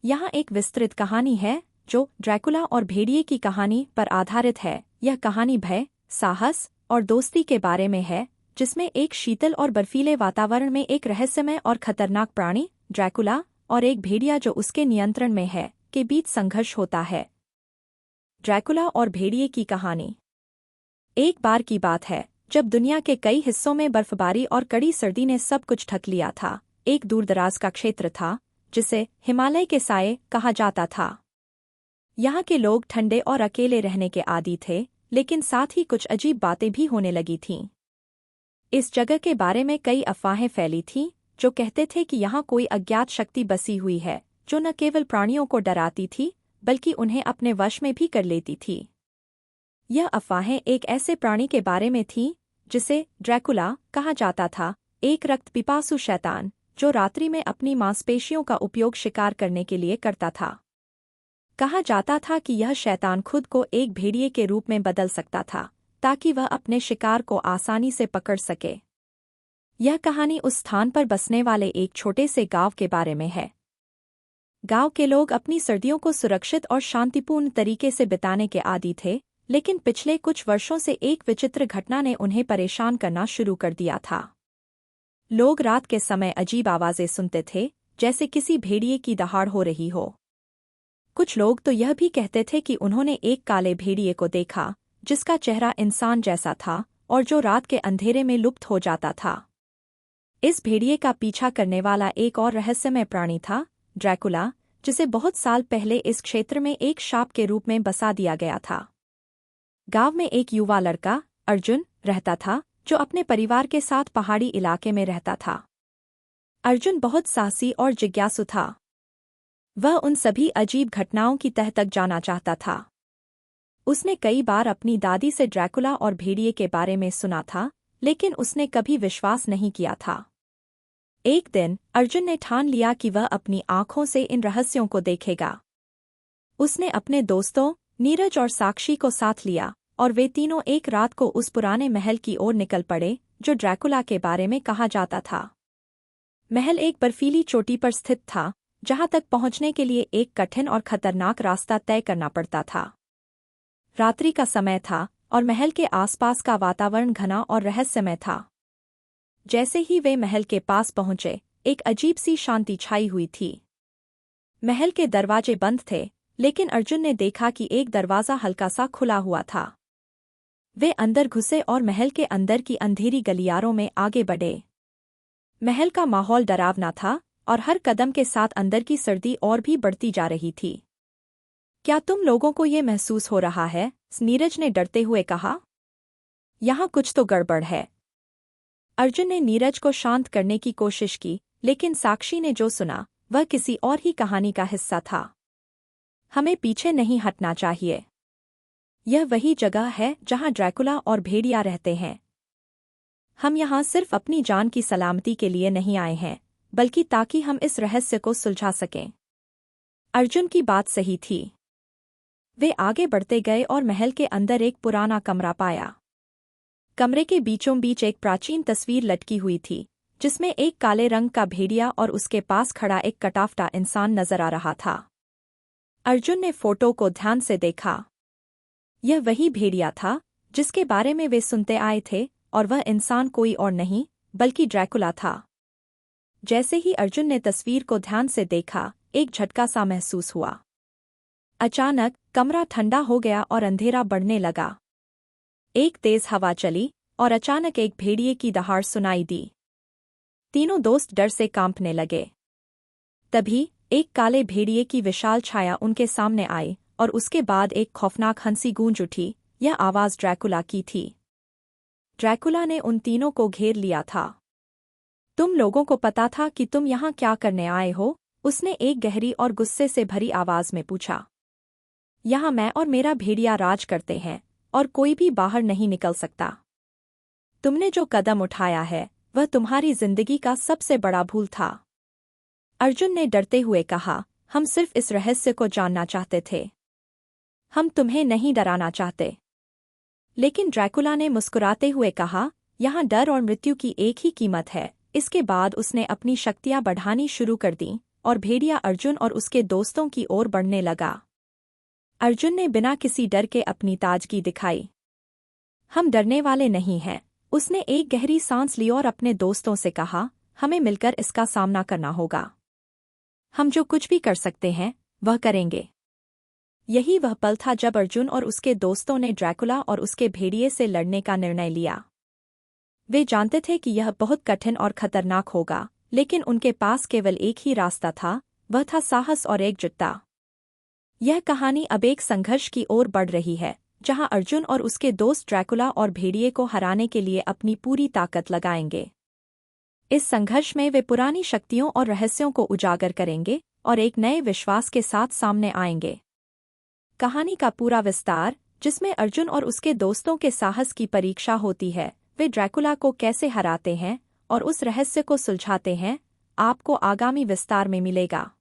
यहाँ एक विस्तृत कहानी है जो ड्रैकुला और भेड़िए की कहानी पर आधारित है। यह कहानी भय, साहस और दोस्ती के बारे में है, जिसमें एक शीतल और बर्फीले वातावरण में एक रहस्यमय और खतरनाक प्राणी ड्रैकुला और एक भेड़िया जो उसके नियंत्रण में है के बीच संघर्ष होता है। ड्रैकुला और भेड़िए की कहानी। एक बार की बात है जब दुनिया के कई हिस्सों में बर्फबारी और कड़ी सर्दी ने सब कुछ ढक लिया था। एक दूरदराज का क्षेत्र था जिसे हिमालय के साये कहा जाता था। यहाँ के लोग ठंडे और अकेले रहने के आदी थे, लेकिन साथ ही कुछ अजीब बातें भी होने लगी थीं। इस जगह के बारे में कई अफवाहें फैली थीं जो कहते थे कि यहाँ कोई अज्ञात शक्ति बसी हुई है जो न केवल प्राणियों को डराती थी बल्कि उन्हें अपने वश में भी कर लेती थी। यह अफवाहें एक ऐसे प्राणी के बारे में थीं जिसे ड्रैकुला कहा जाता था, एक रक्त पिपासु शैतान जो रात्रि में अपनी मांसपेशियों का उपयोग शिकार करने के लिए करता था। कहा जाता था कि यह शैतान खुद को एक भेड़िए के रूप में बदल सकता था ताकि वह अपने शिकार को आसानी से पकड़ सके। यह कहानी उस स्थान पर बसने वाले एक छोटे से गांव के बारे में है। गांव के लोग अपनी सर्दियों को सुरक्षित और शांतिपूर्ण तरीके से बिताने के आदी थे, लेकिन पिछले कुछ वर्षों से एक विचित्र घटना ने उन्हें परेशान करना शुरू कर दिया था। लोग रात के समय अजीब आवाजें सुनते थे, जैसे किसी भेड़िए की दहाड़ हो रही हो। कुछ लोग तो यह भी कहते थे कि उन्होंने एक काले भेड़िए को देखा जिसका चेहरा इंसान जैसा था और जो रात के अंधेरे में लुप्त हो जाता था। इस भेड़िए का पीछा करने वाला एक और रहस्यमय प्राणी था ड्रैकुला, जिसे बहुत साल पहले इस क्षेत्र में एक शाप के रूप में बसा दिया गया था। गांव में एक युवा लड़का अर्जुन रहता था जो अपने परिवार के साथ पहाड़ी इलाके में रहता था। अर्जुन बहुत साहसी और जिज्ञासु था। वह उन सभी अजीब घटनाओं की तह तक जाना चाहता था। उसने कई बार अपनी दादी से ड्रैकुला और भेड़िए के बारे में सुना था, लेकिन उसने कभी विश्वास नहीं किया था। एक दिन अर्जुन ने ठान लिया कि वह अपनी आंखों से इन रहस्यों को देखेगा। उसने अपने दोस्तों नीरज और साक्षी को साथ लिया और वे तीनों एक रात को उस पुराने महल की ओर निकल पड़े जो ड्रैकुला के बारे में कहा जाता था। महल एक बर्फीली चोटी पर स्थित था जहां तक पहुंचने के लिए एक कठिन और खतरनाक रास्ता तय करना पड़ता था। रात्रि का समय था और महल के आसपास का वातावरण घना और रहस्यमय था। जैसे ही वे महल के पास पहुंचे, एक अजीब सी शांति छाई हुई थी। महल के दरवाजे बंद थे, लेकिन अर्जुन ने देखा कि एक दरवाज़ा हल्का सा खुला हुआ था। वे अंदर घुसे और महल के अंदर की अंधेरी गलियारों में आगे बढ़े। महल का माहौल डरावना था और हर कदम के साथ अंदर की सर्दी और भी बढ़ती जा रही थी। क्या तुम लोगों को ये महसूस हो रहा है? नीरज ने डरते हुए कहा। यहाँ कुछ तो गड़बड़ है। अर्जुन ने नीरज को शांत करने की कोशिश की, लेकिन साक्षी ने जो सुना वह किसी और ही कहानी का हिस्सा था। हमें पीछे नहीं हटना चाहिए। यह वही जगह है जहां ड्रैकुला और भेड़िया रहते हैं। हम यहाँ सिर्फ अपनी जान की सलामती के लिए नहीं आए हैं, बल्कि ताकि हम इस रहस्य को सुलझा सकें। अर्जुन की बात सही थी। वे आगे बढ़ते गए और महल के अंदर एक पुराना कमरा पाया। कमरे के बीचों बीच एक प्राचीन तस्वीर लटकी हुई थी, जिसमें एक काले रंग का भेड़िया और उसके पास खड़ा एक कटाफटा इंसान नजर आ रहा था। अर्जुन ने फोटो को ध्यान से देखा। यह वही भेड़िया था जिसके बारे में वे सुनते आए थे, और वह इंसान कोई और नहीं बल्कि ड्रैकुला था। जैसे ही अर्जुन ने तस्वीर को ध्यान से देखा, एक झटका सा महसूस हुआ। अचानक कमरा ठंडा हो गया और अंधेरा बढ़ने लगा। एक तेज हवा चली और अचानक एक भेड़िए की दहाड़ सुनाई दी। तीनों दोस्त डर से कांपने लगे। तभी एक काले भेड़िए की विशाल छाया उनके सामने आई और उसके बाद एक खौफनाक हंसी गूंज उठी। यह आवाज ड्रैकुला की थी। ड्रैकुला ने उन तीनों को घेर लिया था। तुम लोगों को पता था कि तुम यहाँ क्या करने आए हो? उसने एक गहरी और गुस्से से भरी आवाज में पूछा। यहाँ मैं और मेरा भेड़िया राज करते हैं और कोई भी बाहर नहीं निकल सकता। तुमने जो कदम उठाया है वह तुम्हारी जिंदगी का सबसे बड़ा भूल था। अर्जुन ने डरते हुए कहा, हम सिर्फ इस रहस्य को जानना चाहते थे। हम तुम्हें नहीं डराना चाहते। लेकिन ड्रैकुला ने मुस्कुराते हुए कहा, यहाँ डर और मृत्यु की एक ही कीमत है। इसके बाद उसने अपनी शक्तियाँ बढ़ानी शुरू कर दीं और भेड़िया अर्जुन और उसके दोस्तों की ओर बढ़ने लगा। अर्जुन ने बिना किसी डर के अपनी ताजगी दिखाई। हम डरने वाले नहीं हैं। उसने एक गहरी सांस ली और अपने दोस्तों से कहा, हमें मिलकर इसका सामना करना होगा। हम जो कुछ भी कर सकते हैं वह करेंगे। यही वह पल था जब अर्जुन और उसके दोस्तों ने ड्रैकुला और उसके भेड़िए से लड़ने का निर्णय लिया। वे जानते थे कि यह बहुत कठिन और खतरनाक होगा, लेकिन उनके पास केवल एक ही रास्ता था, वह था साहस और एकजुटता। यह कहानी अब एक संघर्ष की ओर बढ़ रही है, जहां अर्जुन और उसके दोस्त ड्रैकुला और भेड़िए को हराने के लिए अपनी पूरी ताकत लगाएंगे। इस संघर्ष में वे पुरानी शक्तियों और रहस्यों को उजागर करेंगे और एक नए विश्वास के साथ सामने आएंगे। कहानी का पूरा विस्तार, जिसमें अर्जुन और उसके दोस्तों के साहस की परीक्षा होती है, वे ड्रैकुला को कैसे हराते हैं और उस रहस्य को सुलझाते हैं, आपको आगामी विस्तार में मिलेगा।